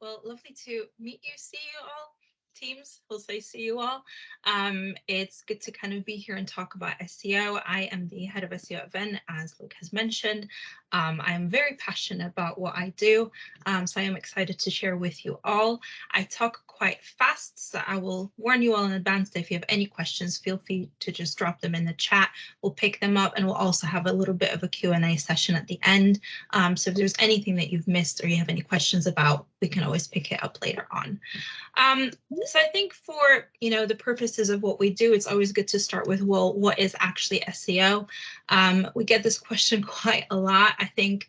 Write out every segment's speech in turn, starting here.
Well, lovely to meet you, see you all. Teams, we'll say see you all. It's good to kind of be here and talk about SEO. I am the head of SEO at Venn, as Luke has mentioned. I am very passionate about what I do, so I am excited to share with you all. I talk quite fast, so I will warn you all in advance that if you have any questions, feel free to just drop them in the chat. We'll pick them up, and we'll also have a little bit of a Q&A session at the end. So if there's anything that you've missed or you have any questions about, we can always pick it up later on. So I think for, the purposes of what we do, it's always good to start with, well, what is actually SEO? We get this question quite a lot. I think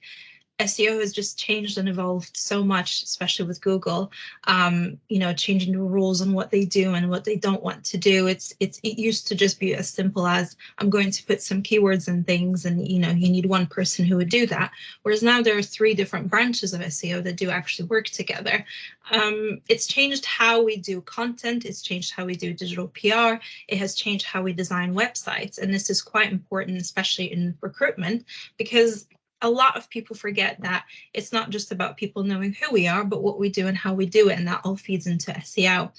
SEO has just changed and evolved so much, especially with Google, changing the rules on what they do and what they don't want to do. It used to just be as simple as I'm going to put some keywords and things, and you need one person who would do that. Whereas now there are 3 different branches of SEO that do actually work together. It's changed how we do content. It's changed how we do digital PR. It has changed how we design websites. And this is quite important, especially in recruitment, because a lot of people forget that it's not just about people knowing who we are, but what we do and how we do it, and that all feeds into SEO.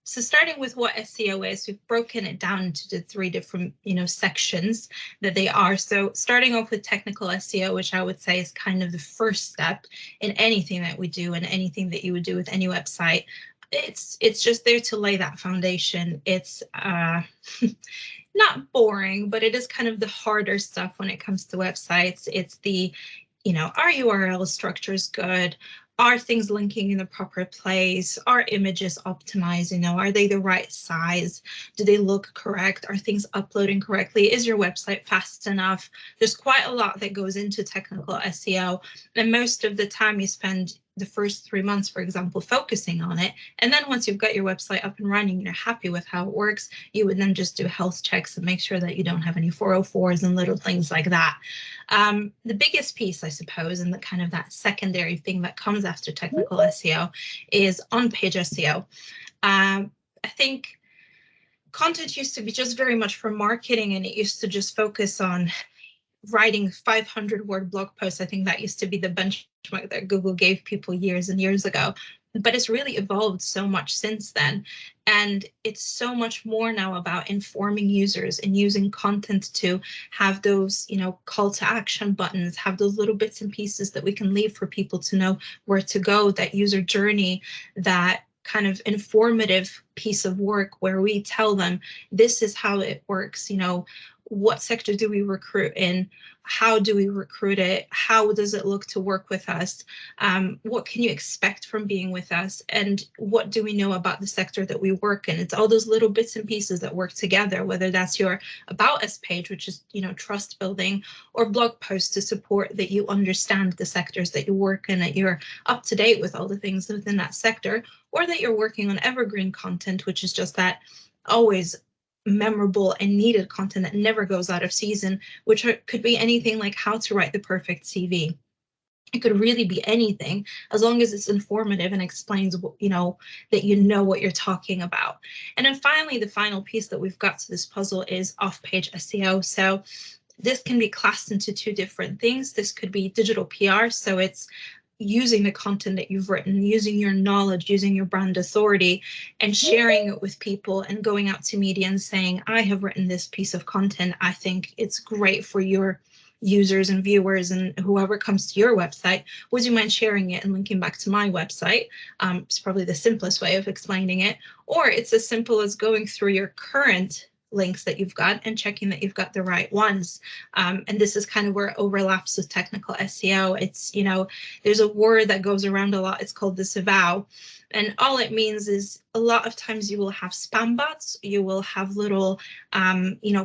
So starting with what SEO is, we've broken it down into the 3 different, sections that they are. So starting off with technical SEO, which I would say is kind of the first step in anything that we do and anything that you would do with any website. It's just there to lay that foundation. It's not boring, but it is kind of the harder stuff when it comes to websites. It's the, are URL structures good? Are things linking in the proper place? Are images optimized? Are they the right size? Do they look correct? Are things uploading correctly? Is your website fast enough? There's quite a lot that goes into technical SEO, and most of the time you spend the first 3 months, for example, focusing on it. And then once you've got your website up and running, you're happy with how it works, you would then just do health checks and make sure that you don't have any 404s and little things like that. The biggest piece, I suppose, and the kind of that secondary thing that comes after technical SEO is on-page SEO. I think content used to be just very much for marketing, and it used to just focus on writing 500-word blog posts. I think that used to be the benchmark that Google gave people years and years ago. But it's really evolved so much since then. And it's so much more now about informing users and using content to have those, call to action buttons, have those little bits and pieces that we can leave for people to know where to go, that user journey, that kind of informative piece of work where we tell them this is how it works. What sector do we recruit in? How do we recruit it? How does it look to work with us? What can you expect from being with us? And what do we know about the sector that we work in? It's all those little bits and pieces that work together, whether that's your About Us page, which is, trust building, or blog posts to support that you understand the sectors that you work in, that you're up to date with all the things within that sector, or that you're working on evergreen content, which is just that always memorable and needed content that never goes out of season, which could be anything like how to write the perfect CV. It could really be anything, as long as it's informative and explains, that you know what you're talking about. And then finally, the final piece that we've got to this puzzle is off-page SEO. So this can be classed into 2 different things. This could be digital PR, so it's using the content that you've written, using your knowledge, using your brand authority, and sharing it with people and going out to media and saying, I have written this piece of content. I think it's great for your users and viewers and whoever comes to your website. Would you mind sharing it and linking back to my website? It's probably the simplest way of explaining it. Or it's as simple as going through your current links that you've got and checking that you've got the right ones. And this is kind of where it overlaps with technical SEO. It's, there's a word that goes around a lot. It's called disavow. And all it means is a lot of times you will have spam bots. You will have little,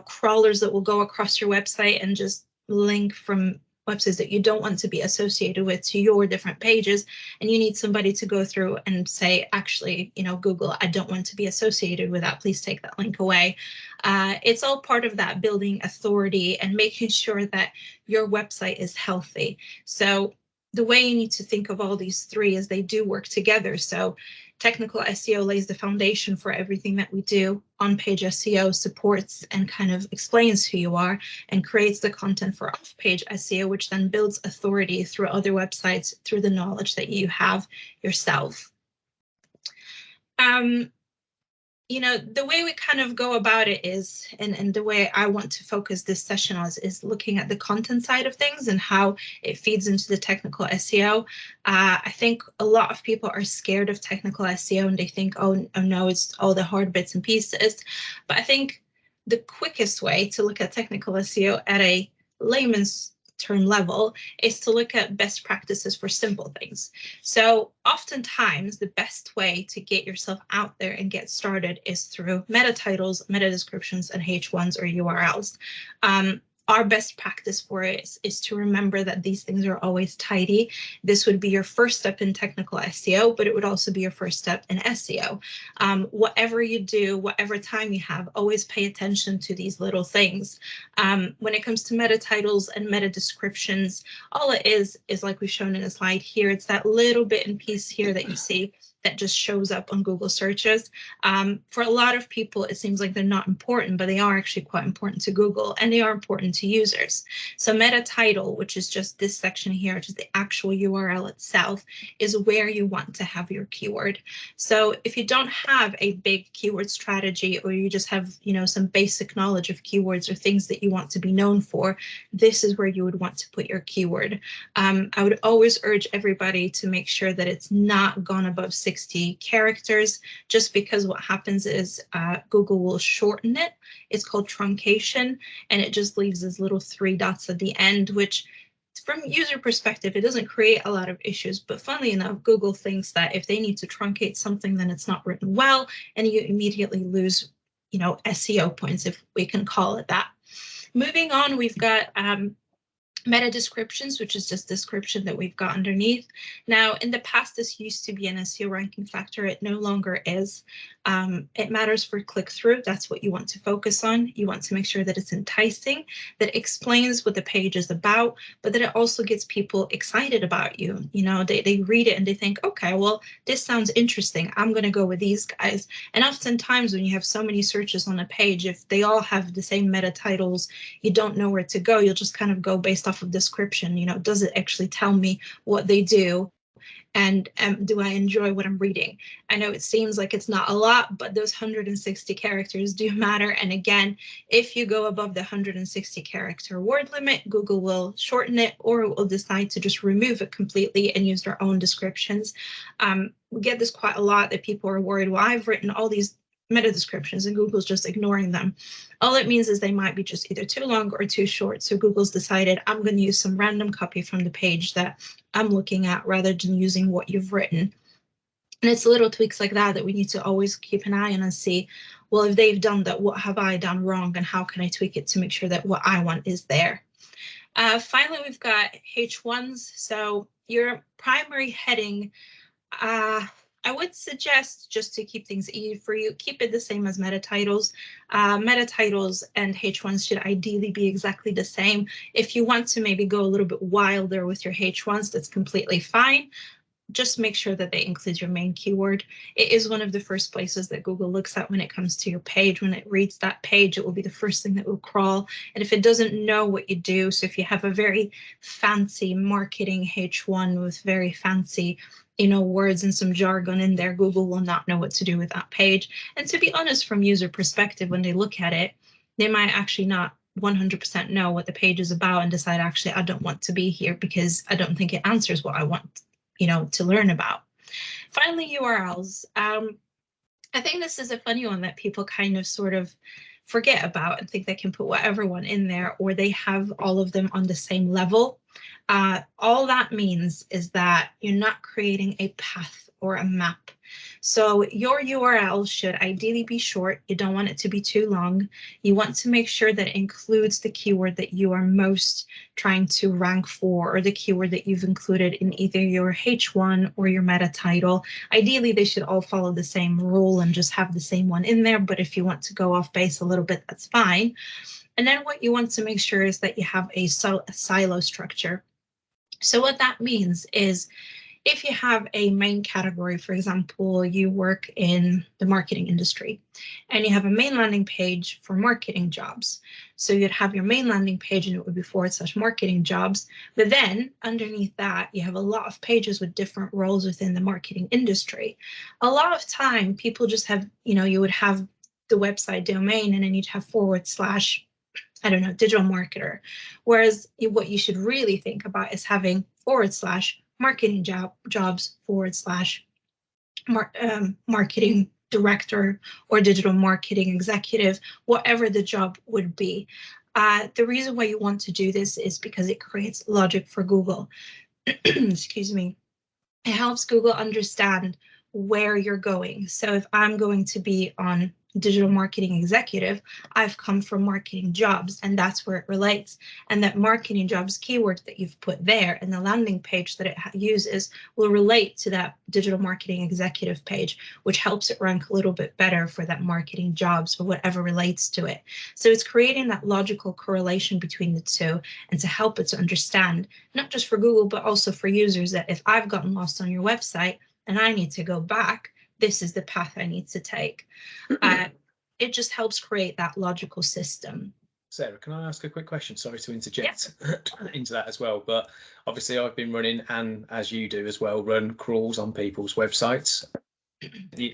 crawlers that will go across your website and just link from websites that you don't want to be associated with to your different pages, and you need somebody to go through and say, actually, Google, I don't want to be associated with that. Please take that link away. It's all part of that building authority and making sure that your website is healthy. So the way you need to think of all these 3 is they do work together. So Technical SEO lays the foundation for everything that we do. On-page SEO supports and kind of explains who you are and creates the content for off-page SEO, which then builds authority through other websites through the knowledge that you have yourself. You know, the way we kind of go about it is, and the way I want to focus this session on is looking at the content side of things and how it feeds into the technical SEO. I think a lot of people are scared of technical SEO and they think, oh no, it's all the hard bits and pieces. But I think the quickest way to look at technical SEO at a layman's term level is to look at best practices for simple things. So oftentimes the best way to get yourself out there and get started is through meta titles, meta descriptions, and H1s or URLs. Our best practice for it is to remember that these things are always tidy. This would be your first step in technical SEO, but it would also be your first step in SEO. Whatever you do, whatever time you have, always pay attention to these little things. When it comes to meta titles and meta descriptions, all it is like we've shown in the slide here, it's that little bit and piece here that you see that just shows up on Google searches. For a lot of people, it seems like they're not important, but they are actually quite important to Google and they are important to users. So meta title, which is just this section here, which is the actual URL itself, is where you want to have your keyword. So if you don't have a big keyword strategy, or you just have, you know, some basic knowledge of keywords or things that you want to be known for, this is where you would want to put your keyword. I would always urge everybody to make sure that it's not gone above 60 characters, just because what happens is Google will shorten it. It's called truncation, and it just leaves these little 3 dots at the end, which from user perspective, it doesn't create a lot of issues. But funnily enough, Google thinks that if they need to truncate something, then it's not written well, and you immediately lose, you know, SEO points, if we can call it that. Moving on, we've got meta descriptions, which is just description that we've got underneath. Now, in the past, this used to be an SEO ranking factor. It no longer is. It matters for click-through. That's what you want to focus on. You want to make sure that it's enticing, that explains what the page is about, but that it also gets people excited about you. You know, they read it and they think, okay, well, this sounds interesting. I'm going to go with these guys. And oftentimes when you have so many searches on a page, if they all have the same meta titles, you don't know where to go. You'll just kind of go based off of description. You know, does it actually tell me what they do? And do I enjoy what I'm reading? I know it seems like it's not a lot, but those 160 characters do matter. And again, if you go above the 160 character word limit, Google will shorten it, or it will decide to just remove it completely and use their own descriptions. We get this quite a lot, that people are worried, well, I've written all these meta descriptions and Google's just ignoring them. All it means is they might be just either too long or too short. So Google's decided, I'm going to use some random copy from the page that I'm looking at rather than using what you've written. And it's little tweaks like that that we need to always keep an eye on and see, well, if they've done that, what have I done wrong and how can I tweak it to make sure that what I want is there? Finally, we've got H1s. So your primary heading, I would suggest, just to keep things easy for you, keep it the same as meta titles. Meta titles and H1s should ideally be exactly the same. If you want to maybe go a little bit wilder with your H1s, that's completely fine. Just make sure that they include your main keyword. It is one of the first places that Google looks at when it comes to your page. When it reads that page, it will be the first thing that will crawl. And if it doesn't know what you do, so if you have a very fancy marketing H1 with very fancy, you know, words and some jargon in there, Google will not know what to do with that page. And to be honest, from user perspective, when they look at it, they might actually not 100% know what the page is about and decide, actually, I don't want to be here because I don't think it answers what I want, you know, to learn about. Finally, URLs. I think this is a funny one that people kind of sort of forget about and think they can put whatever one in there, or they have all of them on the same level. All that means is that you're not creating a path or a map. So your URL should ideally be short. You don't want it to be too long. You want to make sure that it includes the keyword that you are most trying to rank for, or the keyword that you've included in either your H1 or your meta title. Ideally, they should all follow the same rule and just have the same one in there. But if you want to go off base a little bit, that's fine. And then what you want to make sure is that you have a silo structure. So what that means is, if you have a main category, for example, you work in the marketing industry and you have a main landing page for marketing jobs. So you'd have your main landing page and it would be /marketing jobs. But then underneath that, you have a lot of pages with different roles within the marketing industry. A lot of time people just have, you would have the website domain and then you'd have / I don't know, digital marketer. Whereas what you should really think about is having / marketing jobs / marketing director or digital marketing executive, whatever the job would be. The reason why you want to do this is because it creates logic for Google. Excuse me. It helps Google understand where you're going. So if I'm going to be on digital marketing executive, I've come from marketing jobs, and that's where it relates. And that marketing jobs keyword that you've put there and the landing page that it uses will relate to that digital marketing executive page, which helps it rank a little bit better for that marketing jobs or whatever relates to it. So it's creating that logical correlation between the two, and to help it to understand, not just for Google, but also for users, that if I've gotten lost on your website and I need to go back, this is the path I need to take. It just helps create that logical system. Sarah, can I ask a quick question? Sorry to interject into that as well, but obviously I've been running, and as you do as well, run crawls on people's websites. I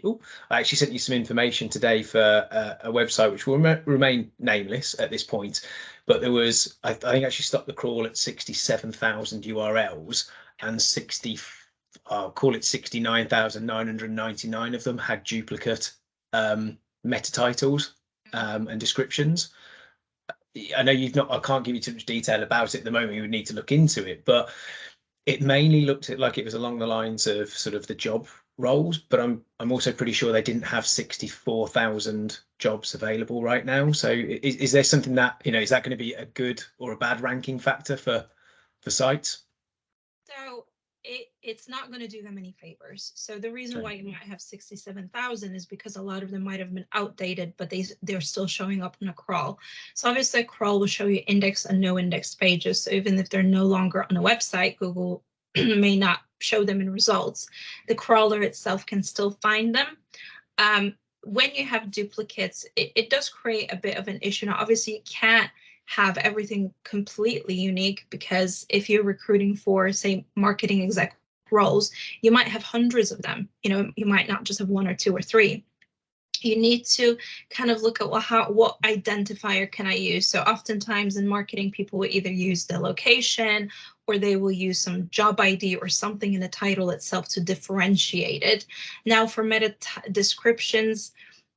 actually sent you some information today for a website which will remain nameless at this point, but there was, I think, actually stopped the crawl at 67,000 URLs, and I'll call it 69,999 of them had duplicate meta titles and descriptions. I know I can't give you too much detail about it at the moment. You would need to look into it, but it mainly looked like it was along the lines of sort of the job roles, but I'm also pretty sure they didn't have 64,000 jobs available right now. So is there something that, is that going to be a good or a bad ranking factor for sites? So it's not going to do them any favors. So the reason why you might have 67,000 is because a lot of them might have been outdated, but they're still showing up in a crawl. So obviously a crawl will show you index and no index pages. So even if they're no longer on a website, Google may not show them in results. The crawler itself can still find them. When you have duplicates, it does create a bit of an issue. Now, obviously you can't have everything completely unique, because if you're recruiting for, say, marketing exec roles, you might have hundreds of them. You might not just have one or two or three. You need to kind of look at what identifier can I use. So oftentimes in marketing, people will either use the location, or they will use some job ID or something in the title itself to differentiate it. Now for meta descriptions,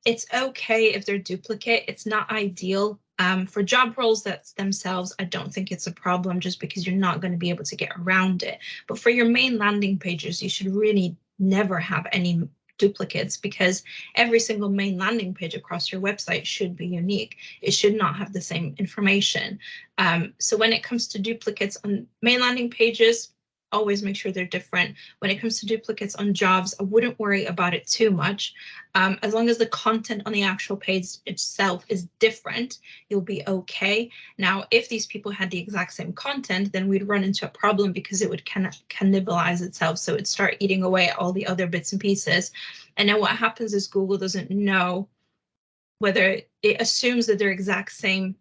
it's okay if they're duplicate. It's not ideal. For job roles themselves, I don't think it's a problem, just because you're not going to be able to get around it. But for your main landing pages, you should really never have any duplicates, because every single main landing page across your website should be unique. It should not have the same information. So when it comes to duplicates on main landing pages, always make sure they're different. When it comes to duplicates on jobs, I wouldn't worry about it too much. As long as the content on the actual page itself is different, you'll be okay. Now, if these people had the exact same content, then we'd run into a problem, because it would kind of cannibalize itself. So it'd start eating away at all the other bits and pieces. And then what happens is Google doesn't know whether it assumes that they're exact same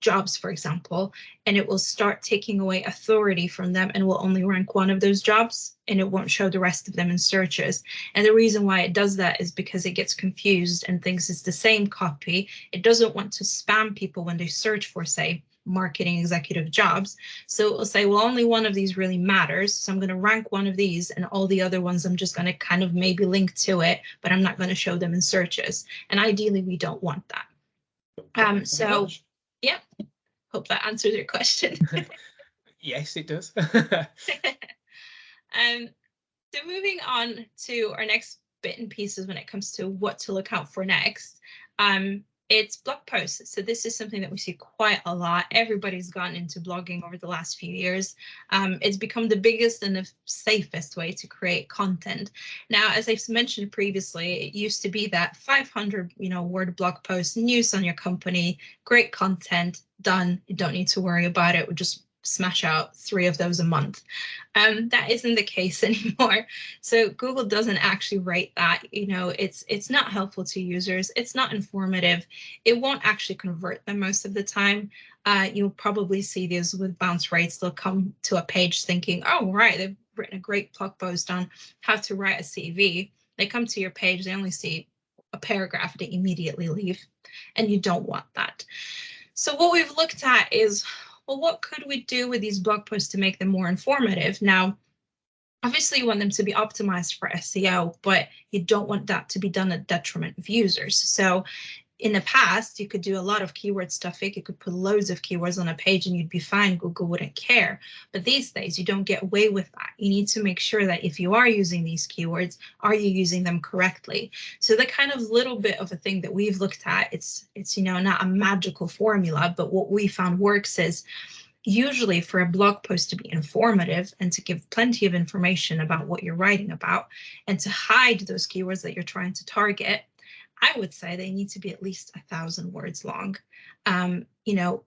jobs, for example, and it will start taking away authority from them and will only rank one of those jobs, and it won't show the rest of them in searches. And the reason why it does that is because it gets confused and thinks it's the same copy. It doesn't want to spam people when they search for, say, marketing executive jobs. So it will say, well, only one of these really matters, so I'm going to rank one of these, and all the other ones I'm just going to kind of maybe link to it, but I'm not going to show them in searches. And ideally, we don't want that. So yeah, hope that answers your question. Yes, it does. So moving on to our next bit and pieces when it comes to what to look out for next. It's blog posts. So this is something that we see quite a lot. Everybody's gotten into blogging over the last few years. It's become the biggest and the safest way to create content. Now, as I've mentioned previously, it used to be that 500, word blog post, news on your company, great content, done. You don't need to worry about it. We just smash out 3 of those a month. That isn't the case anymore. So Google doesn't actually rate that. You know, it's not helpful to users. It's not informative. It won't actually convert them most of the time. You'll probably see these with bounce rates. They'll come to a page thinking, oh, right, they've written a great blog post on how to write a CV. They come to your page, they only see a paragraph, they immediately leave, and you don't want that. So what we've looked at is, well, what could we do with these blog posts to make them more informative? Now, obviously you want them to be optimized for SEO, but you don't want that to be done at detriment of users. So in the past, you could do a lot of keyword stuffing. You could put loads of keywords on a page and you'd be fine. Google wouldn't care. But these days, you don't get away with that. You need to make sure that if you are using these keywords, are you using them correctly? So the kind of little bit of a thing that we've looked at, it's you know, not a magical formula, but what we found works is usually for a blog post to be informative and to give plenty of information about what you're writing about and to hide those keywords that you're trying to target, I would say they need to be at least 1,000 words long. You know,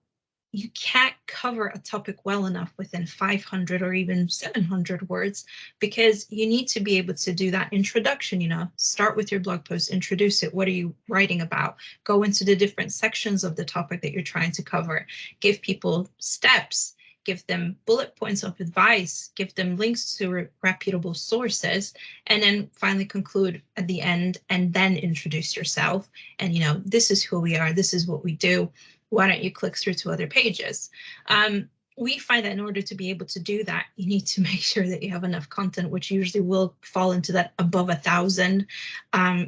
you can't cover a topic well enough within 500 or even 700 words because you need to be able to do that introduction, you know, start with your blog post, introduce it. What are you writing about? Go into the different sections of the topic that you're trying to cover. Give people steps. Give them bullet points of advice, give them links to reputable sources, and then finally conclude at the end and then introduce yourself. And, you know, this is who we are. This is what we do. Why don't you click through to other pages? We find that in order to be able to do that, you need to make sure that you have enough content, which usually will fall into that above 1,000.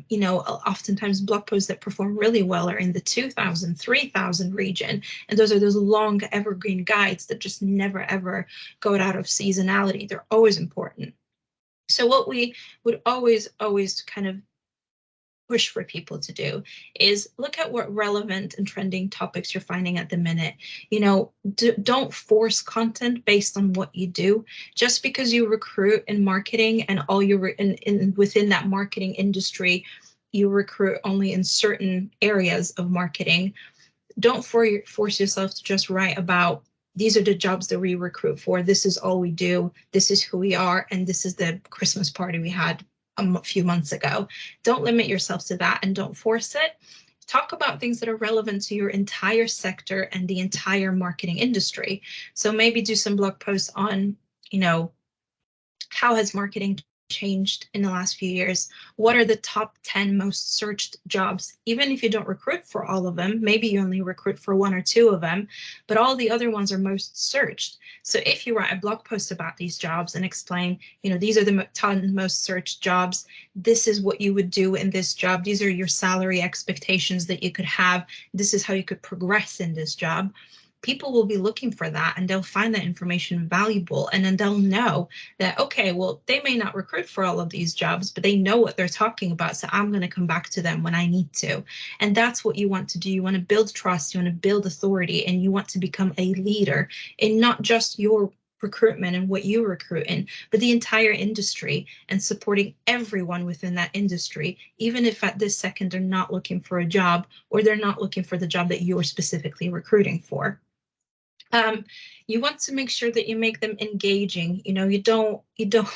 You know, oftentimes blog posts that perform really well are in the 2,000, 3,000 region. And those are those long evergreen guides that just never, ever go out of seasonality. They're always important. So what we would always kind of push for people to do is look at what relevant and trending topics you're finding at the minute. You know, don't force content based on what you do. Just because you recruit in marketing and all you within that marketing industry, you recruit only in certain areas of marketing. Don't force yourself to just write about these are the jobs that we recruit for. This is all we do. This is who we are. And this is the Christmas party we had a few months ago. Don't limit yourself to that and don't force it. Talk about things that are relevant to your entire sector and the entire marketing industry. So maybe do some blog posts on, you know, how has marketing changed in the last few years? What are the top 10 most searched jobs? Even if you don't recruit for all of them, maybe you only recruit for 1 or 2 of them, but all the other ones are most searched. So if you write a blog post about these jobs and explain, you know, these are the 10 most searched jobs, this is what you would do in this job, these are your salary expectations that you could have, this is how you could progress in this job, people will be looking for that and they'll find that information valuable. And then they'll know that, okay, well, they may not recruit for all of these jobs, but they know what they're talking about. So I'm going to come back to them when I need to. And that's what you want to do. You want to build trust, you want to build authority, and you want to become a leader in not just your recruitment and what you recruit in, but the entire industry and supporting everyone within that industry, even if at this second they're not looking for a job or they're not looking for the job that you're specifically recruiting for. You want to make sure that you make them engaging. You know, you don't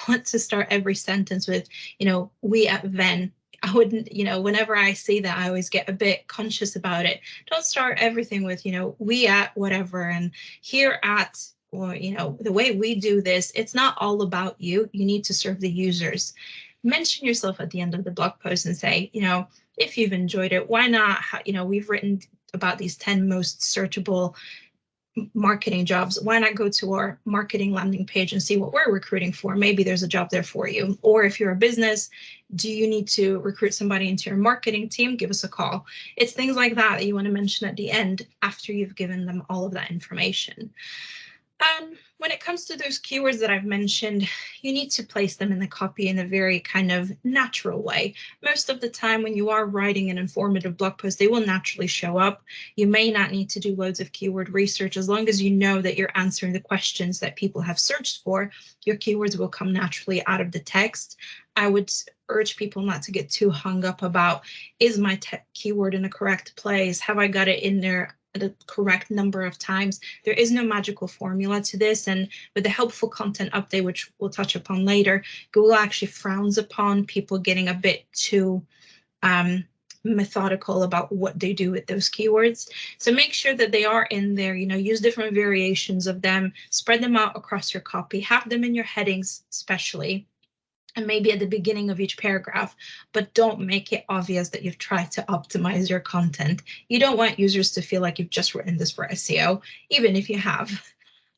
want to start every sentence with, you know, we at Venn. I wouldn't, you know, whenever I see that, I always get a bit conscious about it. Don't start everything with, you know, we at whatever and here at, or, you know, the way we do this. It's not all about you. You need to serve the users. Mention yourself at the end of the blog post and say, you know, if you've enjoyed it, why not? You know, we've written about these 10 most searchable marketing jobs. Why not go to our marketing landing page and see what we're recruiting for? Maybe there's a job there for you. Or if you're a business, do you need to recruit somebody into your marketing team? Give us a call. It's things like that that you want to mention at the end after you've given them all of that information. When it comes to those keywords that I've mentioned, you need to place them in the copy in a very kind of natural way. Most of the time when you are writing an informative blog post, they will naturally show up. You may not need to do loads of keyword research. As long as you know that you're answering the questions that people have searched for, your keywords will come naturally out of the text. I would urge people not to get too hung up about, is my keyword in the correct place? Have I got it in there the correct number of times. There is no magical formula to this, and with the helpful content update, which we'll touch upon later, Google actually frowns upon people getting a bit too methodical about what they do with those keywords. So make sure that they are in there, use different variations of them, spread them out across your copy, have them in your headings especially, and maybe at the beginning of each paragraph, but don't make it obvious that you've tried to optimize your content. You don't want users to feel like you've just written this for SEO, even if you have.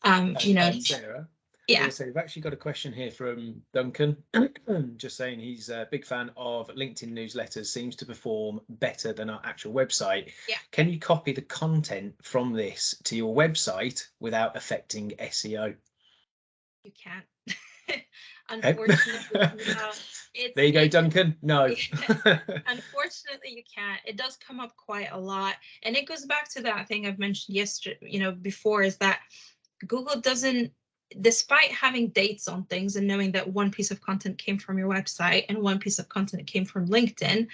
Sarah, yeah. So we've actually got a question here from Duncan, just saying he's a big fan of LinkedIn newsletters, seems to perform better than our actual website. Yeah. Can you copy the content from this to your website without affecting SEO? You can't. Unfortunately, no. There you go, Duncan. No. Unfortunately, you can't. It does come up quite a lot, and it goes back to that thing I've mentioned yesterday, before, is that Google doesn't, despite having dates on things and knowing that one piece of content came from your website and one piece of content came from LinkedIn,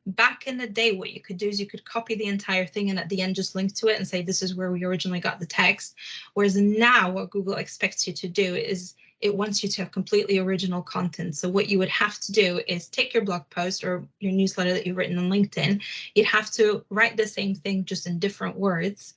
back in the day, what you could do is you could copy the entire thing and at the end just link to it and say, this is where we originally got the text. Whereas now what Google expects you to do is it wants you to have completely original content. So what you would have to do is take your blog post or your newsletter that you've written on LinkedIn. You'd have to write the same thing just in different words,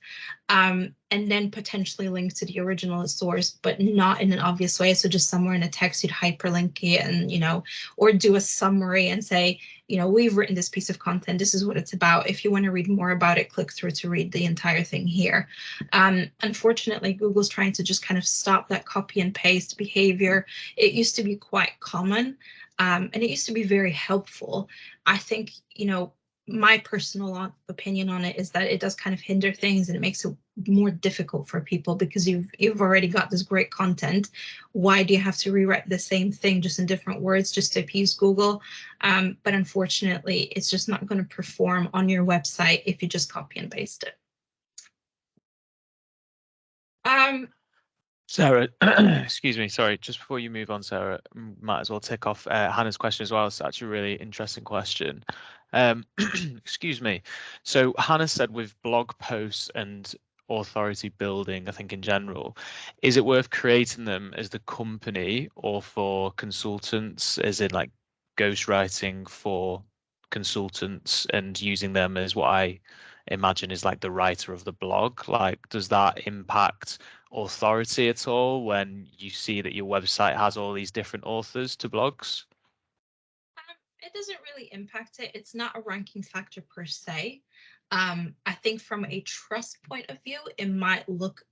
and then potentially link to the original source, but not in an obvious way. So just somewhere in a text, you'd hyperlink it and, or do a summary and say, we've written this piece of content. This is what it's about. If you want to read more about it, click through to read the entire thing here. Unfortunately, Google's trying to just kind of stop that copy and paste behavior. It used to be quite common, and it used to be very helpful. I think, my personal opinion on it is that it does kind of hinder things and it makes it more difficult for people because you've already got this great content. Why do you have to rewrite the same thing just in different words just to appease Google? But unfortunately, it's just not going to perform on your website if you just copy and paste it. Sarah, excuse me, sorry, just before you move on, Sarah, might as well tick off Hannah's question as well. It's actually a really interesting question. Excuse me. So Hannah said with blog posts and authority building, I think in general, is it worth creating them as the company or for consultants, as in like ghostwriting for consultants and using them as what I imagine is like the writer of the blog? Like, does that impact authority at all when you see that your website has all these different authors to blogs? It doesn't really impact it. It's not a ranking factor per se. I think from a trust point of view, it might look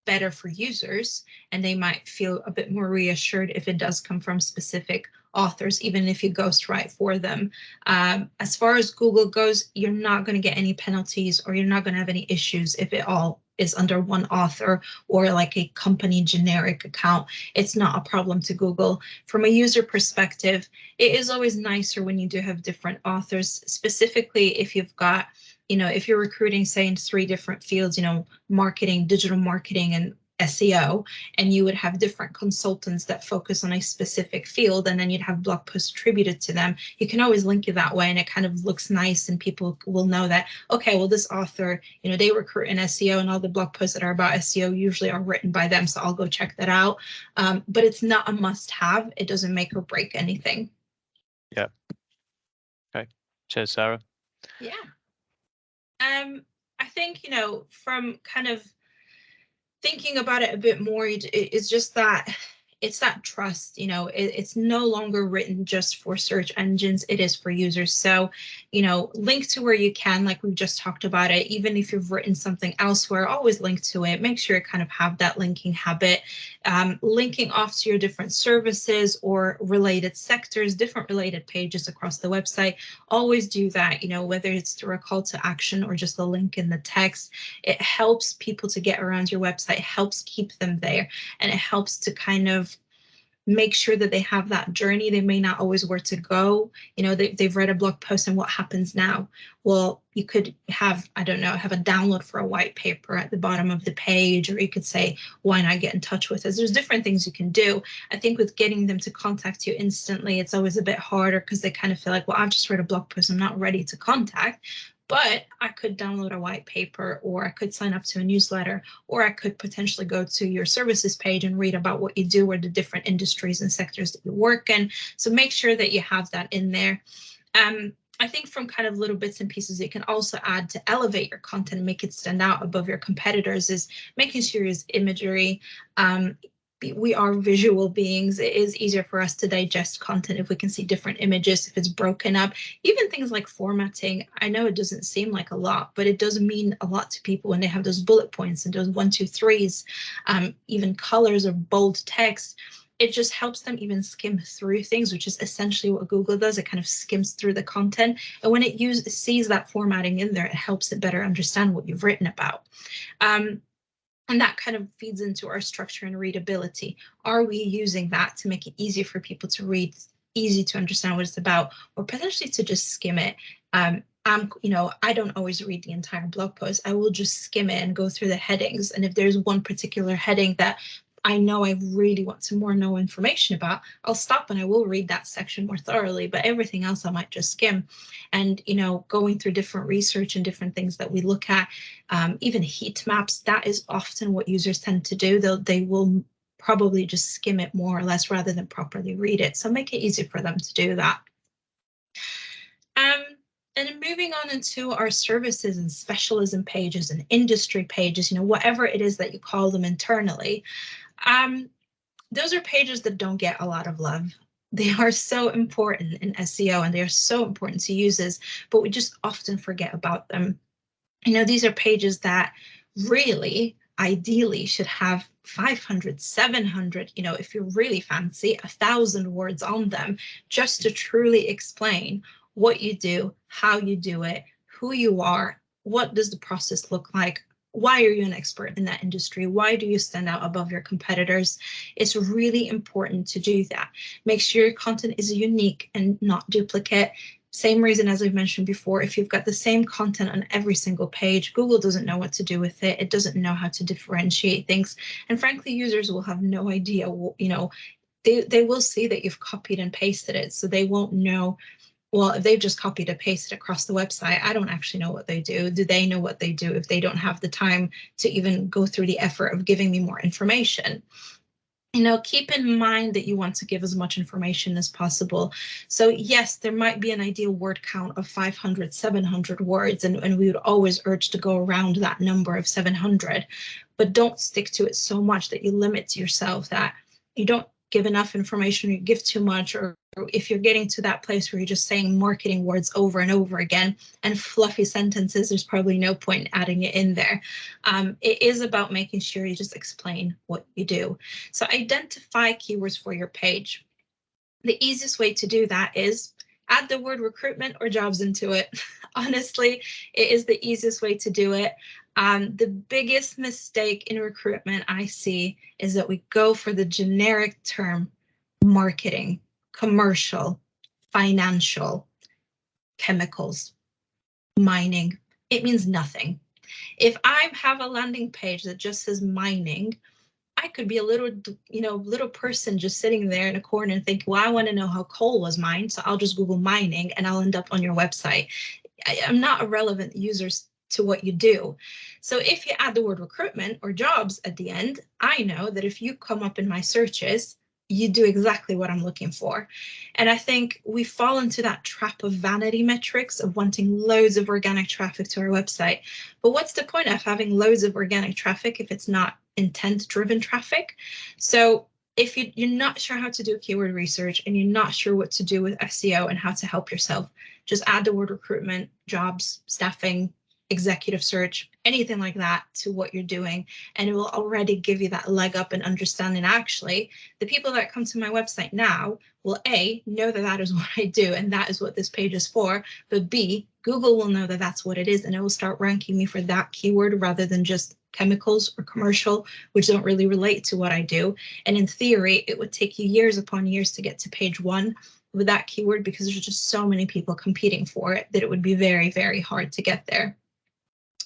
better for users and they might feel a bit more reassured if it does come from specific authors, even if you ghostwrite for them. As far as Google goes, you're not going to get any penalties or you're not going to have any issues if it all is under one author or like a company generic account. It's not a problem to Google. From a user perspective, it is always nicer when you do have different authors, specifically if you've got, if you're recruiting, say, in 3 different fields, marketing, digital marketing, and SEO, and you would have different consultants that focus on a specific field, and then you'd have blog posts attributed to them. You can always link it that way, and it kind of looks nice, and people will know that, okay, well, this author, they recruit in SEO, and all the blog posts that are about SEO usually are written by them, so I'll go check that out. But it's not a must-have. It doesn't make or break anything. Yeah. Okay. Cheers, Sarah. Yeah. I think, from kind of thinking about it a bit more, it's just that it's that trust, it's no longer written just for search engines, it is for users. So, link to where you can, like we've just talked about it. Even if you've written something elsewhere, always link to it. Make sure you kind of have that linking habit, linking off to your different services or related sectors, different related pages across the website. Always do that, whether it's through a call to action or just a link in the text. It helps people to get around your website, helps keep them there, and it helps to kind of make sure that they have that journey. They may not always where to go. They've read a blog post and what happens now? Well, you could have, I don't know, have a download for a white paper at the bottom of the page, or you could say, why not get in touch with us? There's different things you can do. I think with getting them to contact you instantly, it's always a bit harder because they kind of feel like, well, I've just read a blog post, I'm not ready to contact. but I could download a white paper, or I could sign up to a newsletter, or I could potentially go to your services page and read about what you do or the different industries and sectors that you work in. So make sure that you have that in there. I think from kind of little bits and pieces you can also add to elevate your content and make it stand out above your competitors is making sure there's imagery. We are visual beings. It is easier for us to digest content if we can see different images, if it's broken up. Even things like formatting, I know it doesn't seem like a lot, but it does mean a lot to people when they have those bullet points and those 1, 2, 3s, even colors or bold text. It just helps them even skim through things, which is essentially what Google does. It kind of skims through the content. And when it sees that formatting in there, it helps it better understand what you've written about. And that kind of feeds into our structure and readability. Are we using that to make it easy for people to read, easy to understand what it's about, or potentially to just skim it? I don't always read the entire blog post. I will just skim it and go through the headings. And if there's one particular heading that I know I really want to know information about, I'll stop and I will read that section more thoroughly, but everything else I might just skim. And, going through different research and different things that we look at, even heat maps, that is often what users tend to do. They will probably just skim it more or less rather than properly read it. So make it easy for them to do that. And moving on into our services and specialism pages and industry pages, whatever it is that you call them internally, those are pages that don't get a lot of love. They are so important in SEO and they are so important to users, but we just often forget about them. These are pages that really, ideally, should have 500, 700, if you're really fancy, 1,000 words on them, just to truly explain what you do, how you do it, who you are, what does the process look like, why are you an expert in that industry? Why do you stand out above your competitors? It's really important to do that. Make sure your content is unique and not duplicate. Same reason as I've mentioned before, if you've got the same content on every single page, Google doesn't know what to do with it. It doesn't know how to differentiate things. And frankly, users will have no idea, they will see that you've copied and pasted it. So they won't know, well, if they've just copied and pasted across the website, I don't actually know what they do. Do they know what they do if they don't have the time to even go through the effort of giving me more information? Keep in mind that you want to give as much information as possible. So yes, there might be an ideal word count of 500, 700 words, and we would always urge to go around that number of 700, but don't stick to it so much that you limit yourself, that you don't give enough information, or you give too much, or if you're getting to that place where you're just saying marketing words over and over again and fluffy sentences, there's probably no point in adding it in there. It is about making sure you just explain what you do. So identify keywords for your page. The easiest way to do that is add the word recruitment or jobs into it. Honestly, it is the easiest way to do it. The biggest mistake in recruitment I see is that we go for the generic term marketing, commercial, financial, chemicals, mining. It means nothing. If I have a landing page that just says mining, I could be a little person just sitting there in a corner and think, well, I want to know how coal was mined, so I'll just Google mining and I'll end up on your website. I'm not a relevant user to what you do. So if you add the word recruitment or jobs at the end, I know that if you come up in my searches, you do exactly what I'm looking for. And I think we fall into that trap of vanity metrics of wanting loads of organic traffic to our website. But what's the point of having loads of organic traffic if it's not intent-driven traffic? So if you're not sure how to do keyword research and you're not sure what to do with SEO and how to help yourself, just add the word recruitment, jobs, staffing, executive search, anything like that to what you're doing, and it will already give you that leg up and understanding. Actually, the people that come to my website now will A, know that that is what I do and that is what this page is for, but B, Google will know that that's what it is, and it will start ranking me for that keyword rather than just chemicals or commercial, which don't really relate to what I do. And in theory, it would take you years upon years to get to page 1 with that keyword, because there's just so many people competing for it that it would be very, very hard to get there.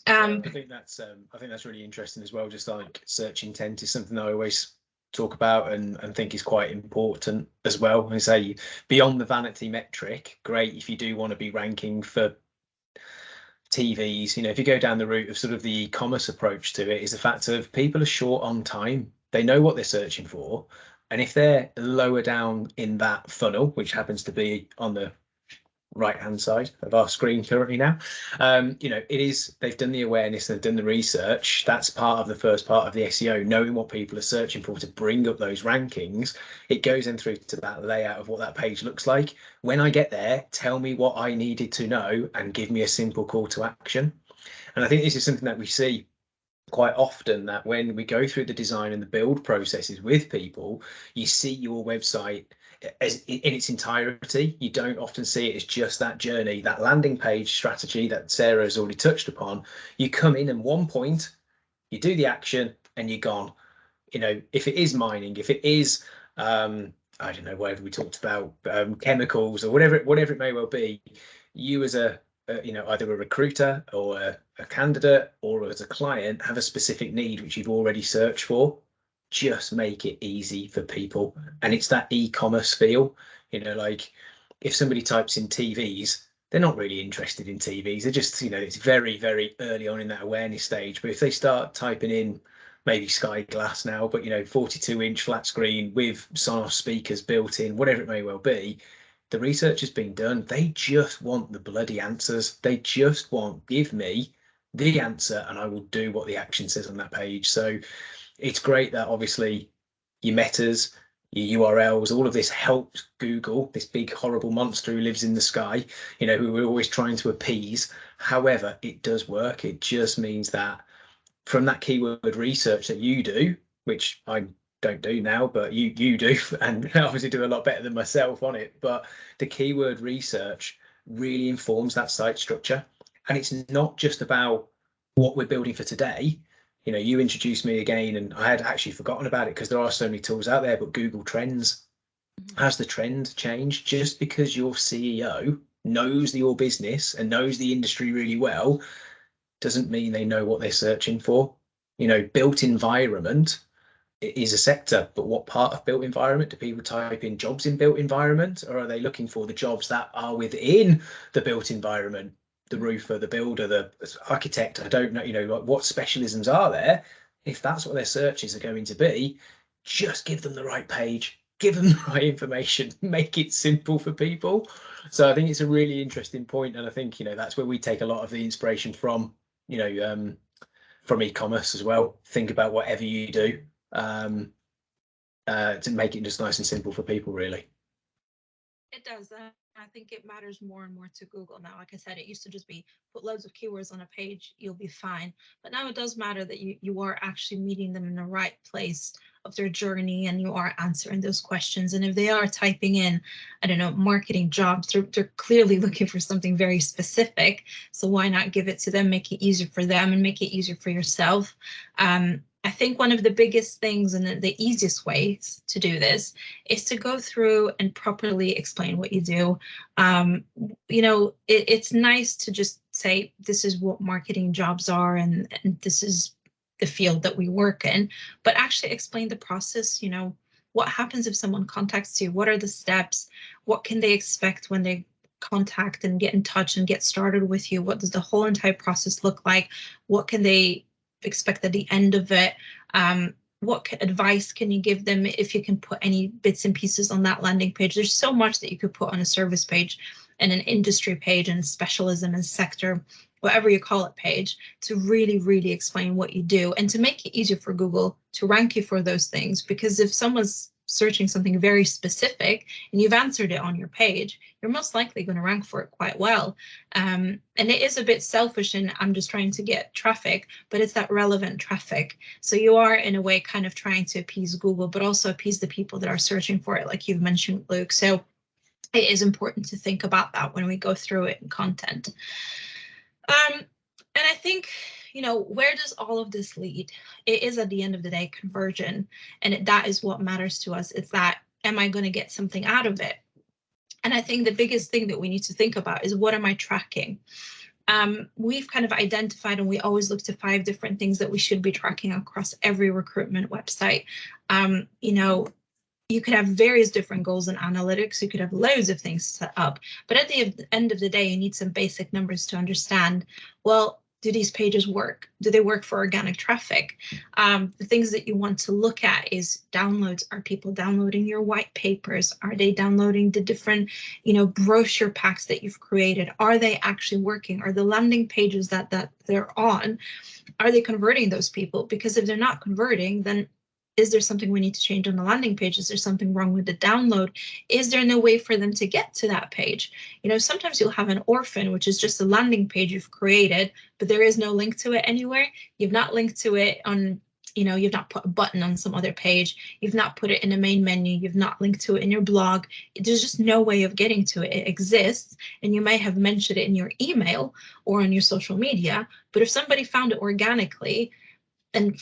I think that's really interesting as well. Just like search intent is something that I always talk about and think is quite important as well. And say beyond the vanity metric, great if you do want to be ranking for TVs, you know, if you go down the route of sort of the e-commerce approach to it, is the fact of people are short on time. They know what they're searching for. And if they're lower down in that funnel, which happens to be on the right hand side of our screen currently now, you know, they've done the awareness, they've done the research. That's part of the first part of the SEO, knowing what people are searching for to bring up those rankings. It goes in through to that layout of what that page looks like. When I get there, tell me what I needed to know and give me a simple call to action. And I think this is something that we see quite often, that when we go through the design and the build processes with people, you see your website as in its entirety. You don't often see it as just that journey, that landing page strategy that Sarah has already touched upon. You come in at one point, you do the action, and you're gone. You know, if it is mining, if it is I don't know, whatever we talked about, chemicals or whatever it may well be, you as you know, either a recruiter or a candidate or as a client have a specific need which you've already searched for. Just make it easy for people. And it's that e-commerce feel, you know, like if somebody types in TVs, they're not really interested in TVs. They're just, you know, it's very, very early on in that awareness stage. But if they start typing in maybe Sky Glass now, but, you know, 42-inch flat screen with Sonos speakers built in, whatever it may well be, the research has been done. They just want the bloody answers. They just want, give me the answer and I will do what the action says on that page. So it's great that obviously your metas, your URLs, all of this helps Google, this big horrible monster who lives in the sky, you know, who we're always trying to appease. However, it does work. It just means that from that keyword research that you do, which I don't do now, but you do, and obviously do a lot better than myself on it, but the keyword research really informs that site structure. And it's not just about what we're building for today. You know, you introduced me again and I had actually forgotten about it because there are so many tools out there, but Google Trends, has the trend changed? Just because your CEO knows your business and knows the industry really well doesn't mean they know what they're searching for. You know, built environment is a sector, but what part of built environment? Do people type in jobs in built environment, or are they looking for the jobs that are within the built environment? The roofer, the builder, the architect, I don't know, you know, what specialisms are there? If that's what their searches are going to be, just give them the right page, give them the right information, make it simple for people. So I think it's a really interesting point, and I think, you know, that's where we take a lot of the inspiration from, you know, from e-commerce as well. Think about whatever you do to make it just nice and simple for people, really. It does. I think it matters more and more to Google now. Like I said, it used to just be put loads of keywords on a page, you'll be fine. But now it does matter that you are actually meeting them in the right place of their journey and you are answering those questions. And if they are typing in, I don't know, marketing jobs, they're clearly looking for something very specific. So why not give it to them, make it easier for them and make it easier for yourself. I think one of the biggest things and the easiest ways to do this is to go through and properly explain what you do. You know, it's nice to just say, this is what marketing jobs are and this is the field that we work in, but actually explain the process. You know, what happens if someone contacts you? What are the steps? What can they expect when they contact and get in touch and get started with you? What does the whole entire process look like? What can they expect at the end of it? What advice can you give them if you can put any bits and pieces on that landing page? There's so much that you could put on a service page and an industry page and specialism and sector, whatever you call it, page, to really, really explain what you do and to make it easier for Google to rank you for those things. Because if someone's searching something very specific and you've answered it on your page, you're most likely going to rank for it quite well. And it is a bit selfish and I'm just trying to get traffic, but it's that relevant traffic. So you are in a way kind of trying to appease Google, but also appease the people that are searching for it, like you've mentioned, Luke. So it is important to think about that when we go through it in content. And I think, you know, where does all of this lead? It is at the end of the day conversion, and that is what matters to us. It's that, am I going to get something out of it? And I think the biggest thing that we need to think about is, what am I tracking? We've kind of identified, and we always look to 5 different things that we should be tracking across every recruitment website. You know, you could have various different goals in analytics. You could have loads of things set up, but at the end of the day, you need some basic numbers to understand, well, do these pages work? Do they work for organic traffic? The things that you want to look at is downloads. Are people downloading your white papers? Are they downloading the different, brochure packs that you've created? Are they actually working? Are the landing pages that they're on, are they converting those people? Because if they're not converting, then is there something we need to change on the landing page? Is there something wrong with the download? Is there no way for them to get to that page? Sometimes you'll have an orphan, which is just a landing page you've created, but there is no link to it anywhere. You've not linked to it on, you've not put a button on some other page. You've not put it in a main menu. You've not linked to it in your blog. There's just no way of getting to it. It exists, and you may have mentioned it in your email or on your social media, but if somebody found it organically and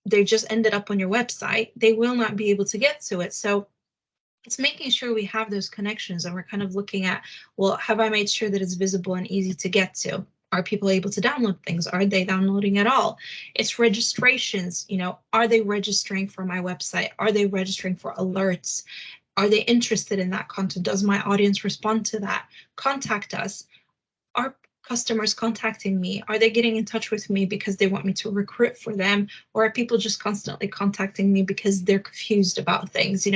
they just ended up on your website, they will not be able to get to it. So it's making sure we have those connections, and we're kind of looking at, well, have I made sure that it's visible and easy to get to? Are people able to download things? Are they downloading at all? It's registrations, are they registering for my website? Are they registering for alerts? Are they interested in that content? Does my audience respond to that? Contact us. Are customers contacting me? Are they getting in touch with me because they want me to recruit for them? Or are people just constantly contacting me because they're confused about things?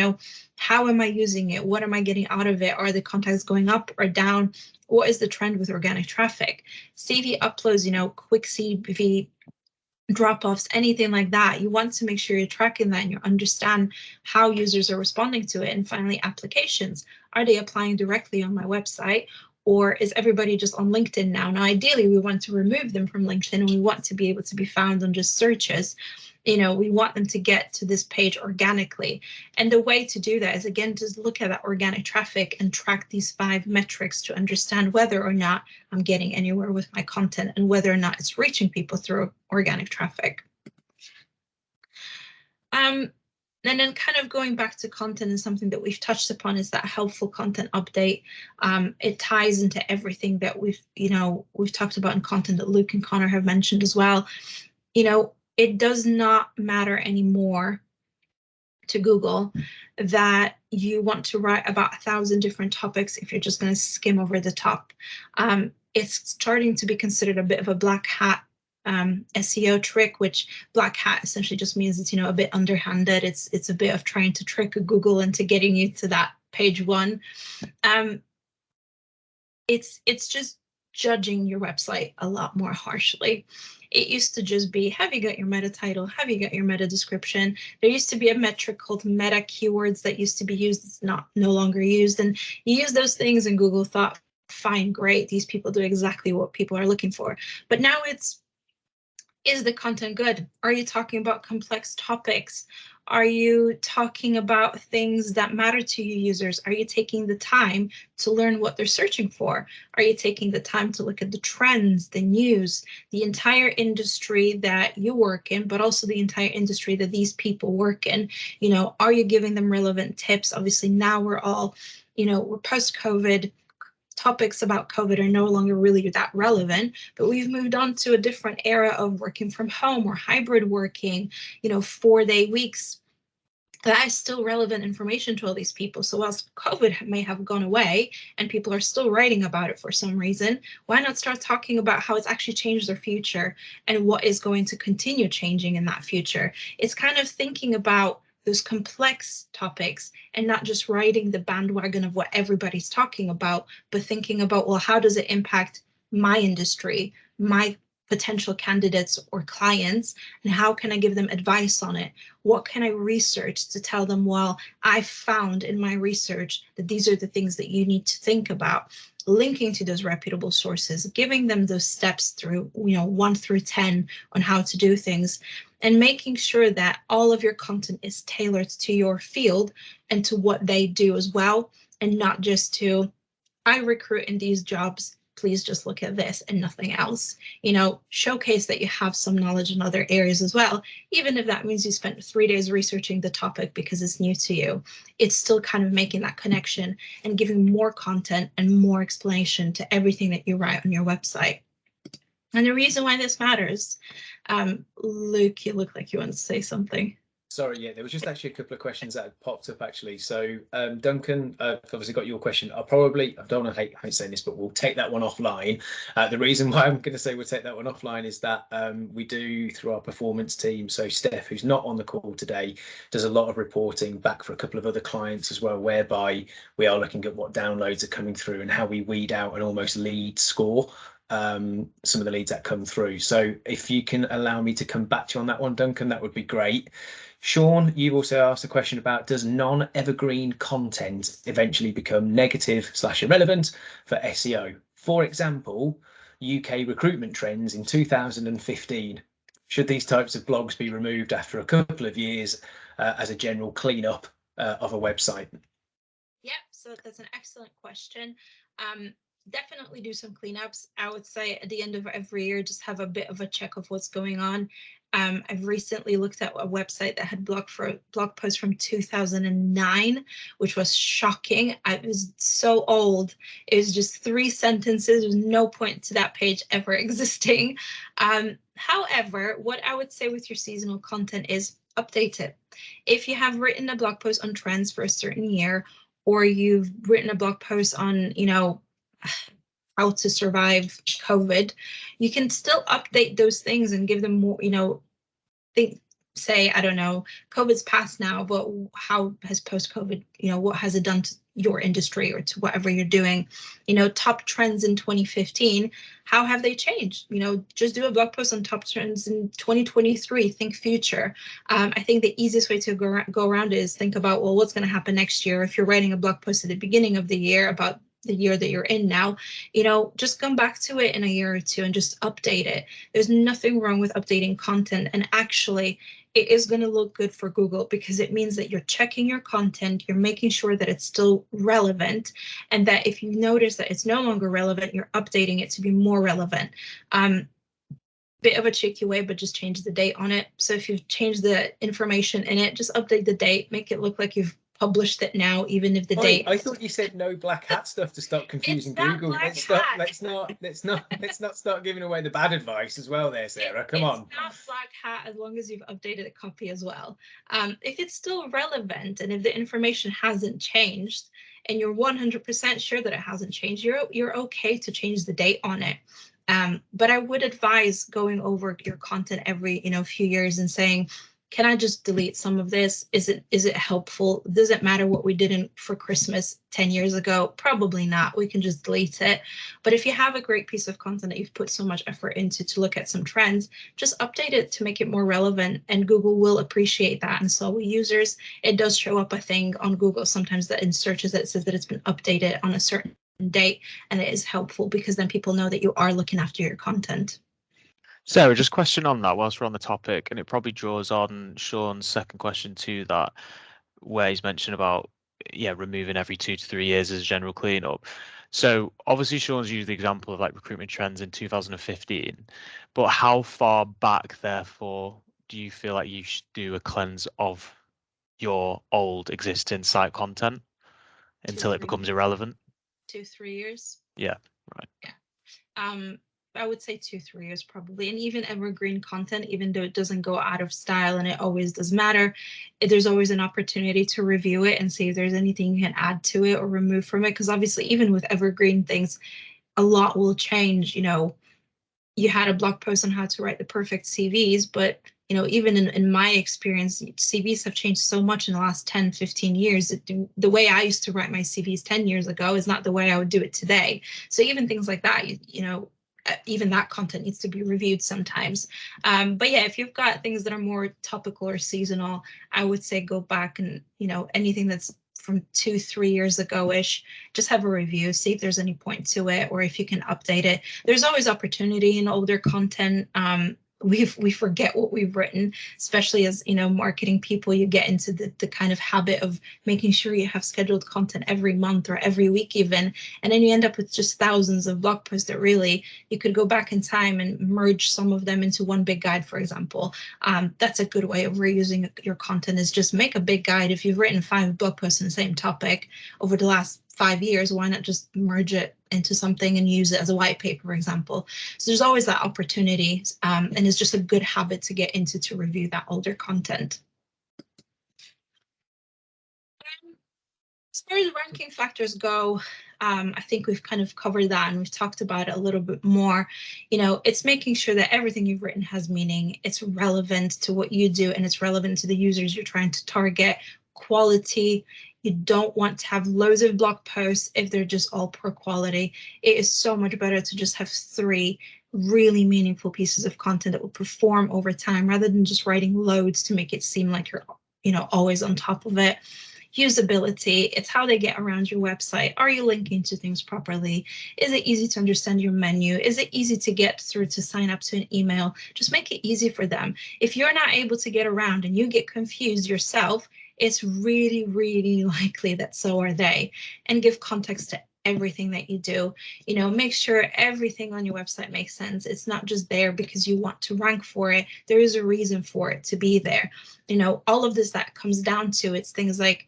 How am I using it? What am I getting out of it? Are the contacts going up or down? What is the trend with organic traffic? CV uploads, quick CV drop-offs, anything like that. You want to make sure you're tracking that and you understand how users are responding to it. And finally, applications. Are they applying directly on my website? Or is everybody just on LinkedIn now? Now, ideally, we want to remove them from LinkedIn, and we want to be able to be found on just searches. We want them to get to this page organically. And the way to do that is, again, just look at that organic traffic and track these 5 metrics to understand whether or not I'm getting anywhere with my content and whether or not it's reaching people through organic traffic. And then kind of going back to content, and something that we've touched upon is that helpful content update. It ties into everything that we've talked about in content that Luke and Connor have mentioned as well. It does not matter anymore to Google that you want to write about 1,000 different topics if you're just going to skim over the top. It's starting to be considered a bit of a black hat SEO trick, which black hat essentially just means it's a bit underhanded. It's a bit of trying to trick Google into getting you to that page 1. It's just judging your website a lot more harshly. It used to just be, have you got your meta title? Have you got your meta description? There used to be a metric called meta keywords that used to be used. It's no longer used. And you use those things and Google thought, fine, great. These people do exactly what people are looking for. But now is the content good? Are you talking about complex topics? Are you talking about things that matter to you users? Are you taking the time to learn what they're searching for? Are you taking the time to look at the trends, the news, the entire industry that you work in, but also the entire industry that these people work in? Are you giving them relevant tips? Obviously, now we're all, we're post-COVID. Topics about COVID are no longer really that relevant, but we've moved on to a different era of working from home or hybrid working, 4-day weeks. That is still relevant information to all these people. So whilst COVID may have gone away and people are still writing about it for some reason, why not start talking about how it's actually changed their future and what is going to continue changing in that future? It's kind of thinking about those complex topics and not just riding the bandwagon of what everybody's talking about, but thinking about, well, how does it impact my industry, my potential candidates or clients, and how can I give them advice on it? What can I research to tell them, well, I found in my research that these are the things that you need to think about, linking to those reputable sources, giving them those steps through, 1 through 10 on how to do things, and making sure that all of your content is tailored to your field and to what they do as well, and not just to, I recruit in these jobs, please just look at this and nothing else. Showcase that you have some knowledge in other areas as well, even if that means you spent 3 days researching the topic because it's new to you. It's still kind of making that connection and giving more content and more explanation to everything that you write on your website. And the reason why this matters, Luke, you look like you want to say something. Sorry, yeah, there was just actually a couple of questions that had popped up actually. So Duncan, I've obviously got your question. I don't want to hate saying this, but we'll take that one offline. The reason why I'm going to say we'll take that one offline is that we do through our performance team. So Steph, who's not on the call today, does a lot of reporting back for a couple of other clients as well, whereby we are looking at what downloads are coming through and how we weed out an almost lead score some of the leads that come through. So if you can allow me to come back to you on that one, Duncan, that would be great. Sean, you also asked a question about, does non-evergreen content eventually become negative/irrelevant for SEO? For example, UK recruitment trends in 2015. Should these types of blogs be removed after a couple of years as a general cleanup of a website? Yep, so that's an excellent question. Definitely do some cleanups. I would say at the end of every year, just have a bit of a check of what's going on. I've recently looked at a website that had blog posts from 2009, which was shocking. It was so old. It was just 3 sentences. There was no point to that page ever existing. However, what I would say with your seasonal content is update it. If you have written a blog post on trends for a certain year, or you've written a blog post on, how to survive COVID, you can still update those things and give them more, say, I don't know, COVID's passed now, but how has post-COVID, what has it done to your industry or to whatever you're doing? Top trends in 2015, how have they changed? Just do a blog post on top trends in 2023, think future. I think the easiest way to go around it is think about, well, what's going to happen next year? If you're writing a blog post at the beginning of the year about the year that you're in now, just come back to it in a year or two and just update it. There's nothing wrong with updating content. And actually, it is going to look good for Google because it means that you're checking your content, you're making sure that it's still relevant, and that if you notice that it's no longer relevant, you're updating it to be more relevant. Bit of a cheeky way, but just change the date on it. So if you've changed the information in it, just update the date, make it look like you've published it now, even if the date. I thought you said no black hat stuff to stop confusing Google. Let's not start giving away the bad advice as well there, Sarah. Come on. It's not black hat as long as you've updated a copy as well. If it's still relevant and if the information hasn't changed and you're 100% sure that it hasn't changed, you're okay to change the date on it. But I would advise going over your content every few years and saying, can I just delete some of this? Is it helpful? Does it matter what we did for Christmas 10 years ago? Probably not. We can just delete it. But if you have a great piece of content that you've put so much effort into to look at some trends, just update it to make it more relevant, and Google will appreciate that. And so will users. It does show up, I think, on Google sometimes that in searches that says that it's been updated on a certain date, and it is helpful because then people know that you are looking after your content. Sarah, just question on that whilst we're on the topic, and it probably draws on Sean's second question to that, where he's mentioned about removing every 2 to 3 years as a general cleanup. So obviously Sean's used the example of like recruitment trends in 2015, but how far back therefore do you feel like you should do a cleanse of your old existing site content until it becomes irrelevant? 2-3 years. Yeah, right. Yeah. I would say 2-3 years probably. And even evergreen content, even though it doesn't go out of style and it always does matter, there's always an opportunity to review it and see if there's anything you can add to it or remove from it. Because obviously, even with evergreen things, a lot will change. You had a blog post on how to write the perfect CVs, but even in my experience, CVs have changed so much in the last 10-15 years. The way I used to write my CVs 10 years ago is not the way I would do it today. So even things like that, even that content needs to be reviewed sometimes. But yeah, if you've got things that are more topical or seasonal, I would say go back and, anything that's from 2-3 years ago-ish, just have a review, see if there's any point to it, or if you can update it. There's always opportunity in older content. We forget what we've written, especially as marketing people. You get into the kind of habit of making sure you have scheduled content every month or every week even, and then you end up with just thousands of blog posts that really you could go back in time and merge some of them into one big guide, for example. That's a good way of reusing your content, is just make a big guide. If you've written 5 blog posts on the same topic over the last 5 years, why not just merge it into something and use it as a white paper, for example? So there's always that opportunity, and it's just a good habit to get into to review that older content. As far as ranking factors go, I think we've kind of covered that and we've talked about it a little bit more. You know, it's making sure that everything you've written has meaning, it's relevant to what you do, and it's relevant to the users you're trying to target. Quality. You don't want to have loads of blog posts if they're just all poor quality. It is so much better to just have 3 really meaningful pieces of content that will perform over time, rather than just writing loads to make it seem like you're, you know, always on top of it. Usability, it's how they get around your website. Are you linking to things properly? Is it easy to understand your menu? Is it easy to get through to sign up to an email? Just make it easy for them. If you're not able to get around and you get confused yourself, it's really, really likely that so are they. And give context to everything that you do. You know, make sure everything on your website makes sense. It's not just there because you want to rank for it. There is a reason for it to be there. You know, all of this that comes down to, it's things like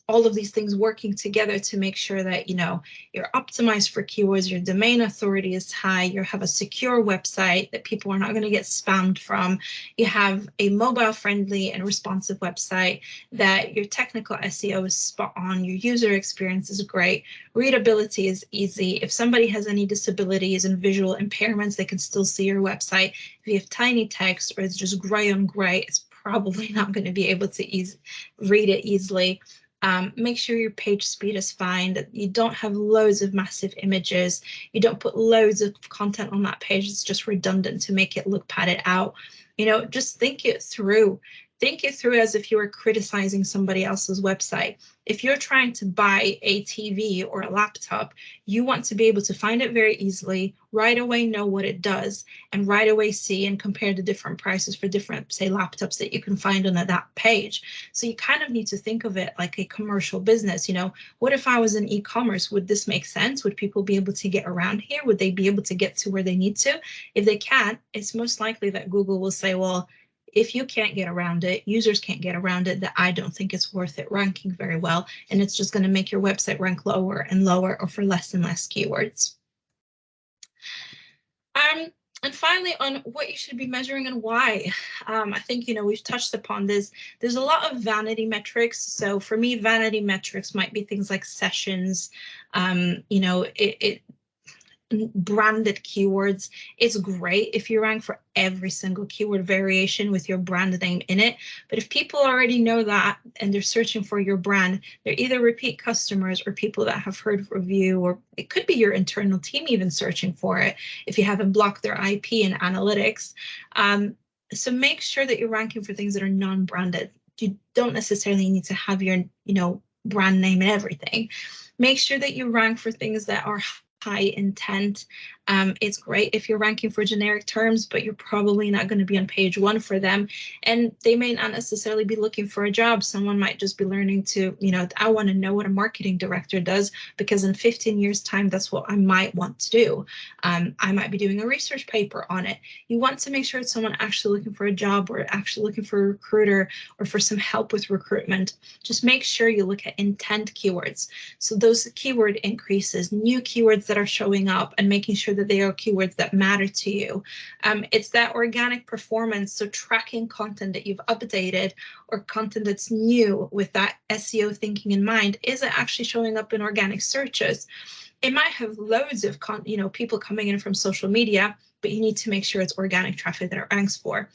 all of these things working together to make sure that, you know, you're optimized for keywords, your domain authority is high, you have a secure website that people are not going to get spammed from, you have a mobile friendly and responsive website, that your technical SEO is spot on, your user experience is great, readability is easy. If somebody has any disabilities and visual impairments, they can still see your website. If you have tiny text or it's just gray on gray, it's probably not going to be able to read it easily. Make sure your page speed is fine, that you don't have loads of massive images, you don't put loads of content on that page. It's just redundant to make it look padded out. You know, just think it through. Think it through as if you were criticizing somebody else's website. If you're trying to buy a TV or a laptop, you want to be able to find it very easily, right away know what it does, and right away see and compare the different prices for different, say, laptops that you can find on that page. So you kind of need to think of it like a commercial business. You know, what if I was in e-commerce? Would this make sense? Would people be able to get around here? Would they be able to get to where they need to? If they can't, it's most likely that Google will say, well, if you can't get around it, users can't get around it, that I don't think it's worth it ranking very well. And it's just going to make your website rank lower and lower, or for less and less keywords. And finally, on what you should be measuring and why. I think, you know, we've touched upon this. There's a lot of vanity metrics. So for me, vanity metrics might be things like sessions, you know, branded keywords. It's great if you rank for every single keyword variation with your brand name in it. But if people already know that and they're searching for your brand, they're either repeat customers or people that have heard review, or it could be your internal team even searching for it if you haven't blocked their IP in analytics. So make sure that you're ranking for things that are non-branded. You don't necessarily need to have your, you know, brand name and everything. Make sure that you rank for things that are high intent. It's great if you're ranking for generic terms, but you're probably not going to be on page 1 for them. And they may not necessarily be looking for a job. Someone might just be learning to, you know, I want to know what a marketing director does, because in 15 years time, that's what I might want to do. I might be doing a research paper on it. You want to make sure it's someone actually looking for a job, or actually looking for a recruiter, or for some help with recruitment. Just make sure you look at intent keywords. So those keyword increases, new keywords that are showing up, and making sure that they are keywords that matter to you. It's that organic performance, so tracking content that you've updated or content that's new with that SEO thinking in mind. Is it actually showing up in organic searches? It might have loads of people coming in from social media, but you need to make sure it's organic traffic that it ranks for.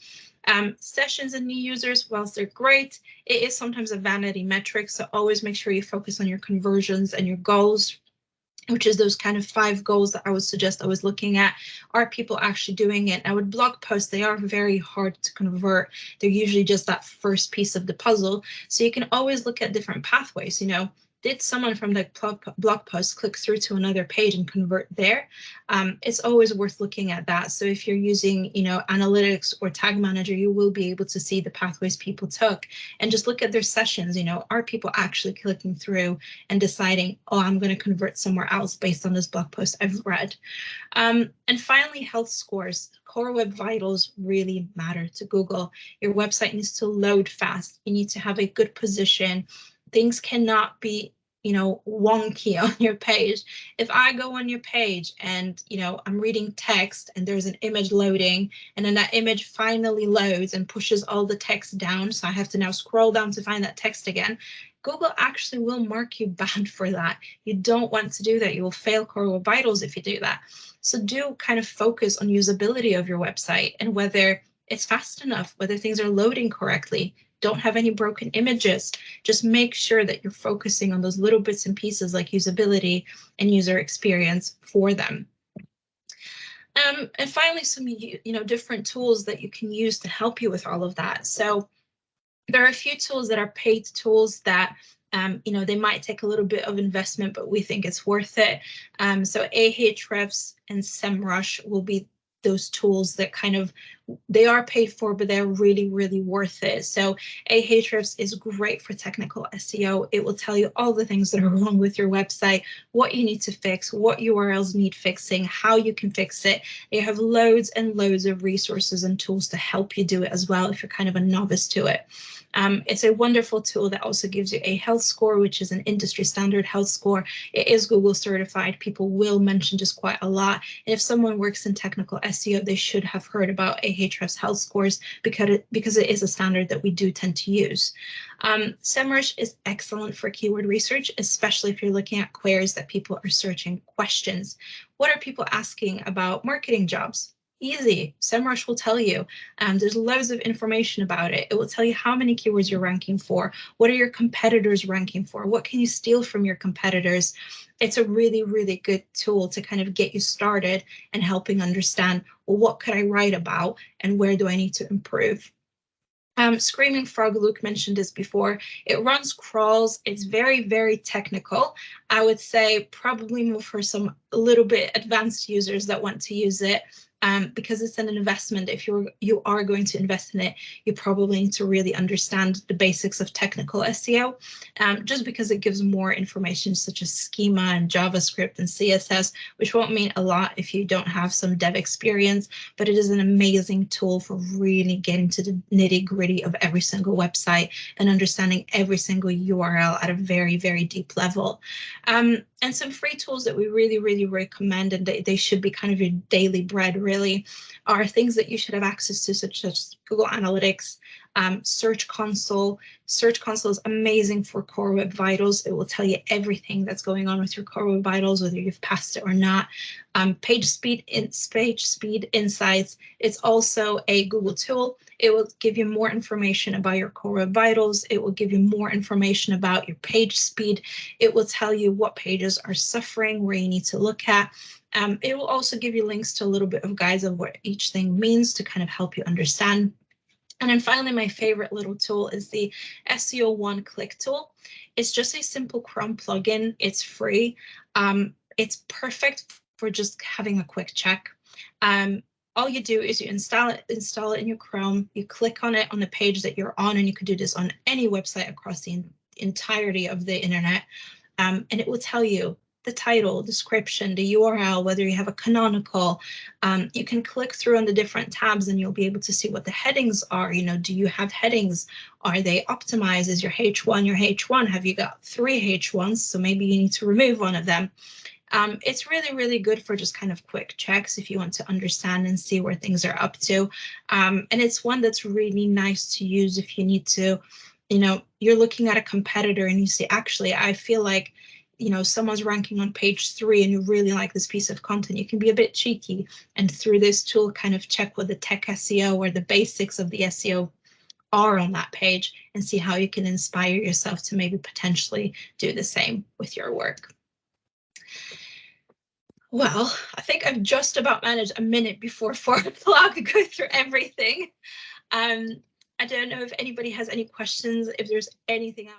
Sessions and new users, whilst they're great, it is sometimes a vanity metric. So always make sure you focus on your conversions and your goals, which is those kind of 5 goals that I would suggest I was looking at. Are people actually doing it? Now with blog posts, they are very hard to convert. They're usually just that first piece of the puzzle. So you can always look at different pathways. You know, did someone from the blog post click through to another page and convert there? It's always worth looking at that. So if you're using, you know, analytics or tag manager, you will be able to see the pathways people took, and just look at their sessions. You know, are people actually clicking through and deciding, oh, I'm going to convert somewhere else based on this blog post I've read. And finally, health scores. Core Web Vitals really matter to Google. Your website needs to load fast. You need to have a good position. Things cannot be, you know, wonky on your page. If I go on your page and, you know, I'm reading text and there's an image loading, and then that image finally loads and pushes all the text down, so I have to now scroll down to find that text again, Google actually will mark you bad for that. You don't want to do that. You will fail Core Web Vitals if you do that. So do kind of focus on usability of your website and whether it's fast enough, whether things are loading correctly, don't have any broken images. Just make sure that you're focusing on those little bits and pieces like usability and user experience for them. And finally, some different tools that you can use to help you with all of that. So there are a few tools that are paid tools that they might take a little bit of investment, but we think it's worth it. So Ahrefs and SEMrush will be those tools that they are paid for, but they're really, really worth it. So Ahrefs is great for technical SEO. It will tell you all the things that are wrong with your website, what you need to fix, what URLs need fixing, how you can fix it. They have loads and loads of resources and tools to help you do it as well if you're kind of a novice to it. It's a wonderful tool that also gives you a health score, which is an industry standard health score. It is Google certified. People will mention this quite a lot. And if someone works in technical SEO, they should have heard about Ahrefs health scores because it is a standard that we do tend to use. SEMrush is excellent for keyword research, especially if you're looking at queries that people are searching questions. What are people asking about marketing jobs? Easy. SEMrush will tell you. There's loads of information about it. It will tell you how many keywords you're ranking for. What are your competitors ranking for? What can you steal from your competitors? It's a really, really good tool to kind of get you started and helping understand, well, what could I write about and where do I need to improve? Screaming Frog, Luke mentioned this before. It runs crawls. It's very, very technical. I would say probably more for some a little bit advanced users that want to use it. Because it's an investment. If you are going to invest in it, you probably need to really understand the basics of technical SEO, just because it gives more information such as schema and JavaScript and CSS, which won't mean a lot if you don't have some dev experience, but it is an amazing tool for really getting to the nitty-gritty of every single website and understanding every single URL at a very, very deep level. And some free tools that we really, really recommend, and they should be kind of your daily bread, really, are things that you should have access to, such as Google Analytics, Search Console. Search Console is amazing for Core Web Vitals. It will tell you everything that's going on with your Core Web Vitals, whether you've passed it or not. Page Speed Insights. It's also a Google tool. It will give you more information about your Core Web Vitals. It will give you more information about your page speed. It will tell you what pages are suffering, where you need to look at. It will also give you links to a little bit of guides of what each thing means to kind of help you understand. And then finally, my favorite little tool is the SEO one-click tool. It's just a simple Chrome plugin. It's free. It's perfect for just having a quick check. All you do is you install it in your Chrome. You click on it on the page that you're on, and you could do this on any website across the entirety of the internet. And it will tell you the title, description, the URL, whether you have a canonical. You can click through on the different tabs and you'll be able to see what the headings are. Do you have headings? Are they optimized? Is your H1 your H1? Have you got 3 H1s? So maybe you need to remove one of them. It's really, really good for just kind of quick checks if you want to understand and see where things are up to. And it's one that's really nice to use if you need to, you're looking at a competitor and you say, actually, I feel like someone's ranking on page 3 and you really like this piece of content. You can be a bit cheeky and through this tool kind of check what the tech SEO or the basics of the SEO are on that page and see how you can inspire yourself to maybe potentially do the same with your work. Well, I think I've just about managed a minute before 4 o'clock to go through everything. I don't know if anybody has any questions, if there's anything else.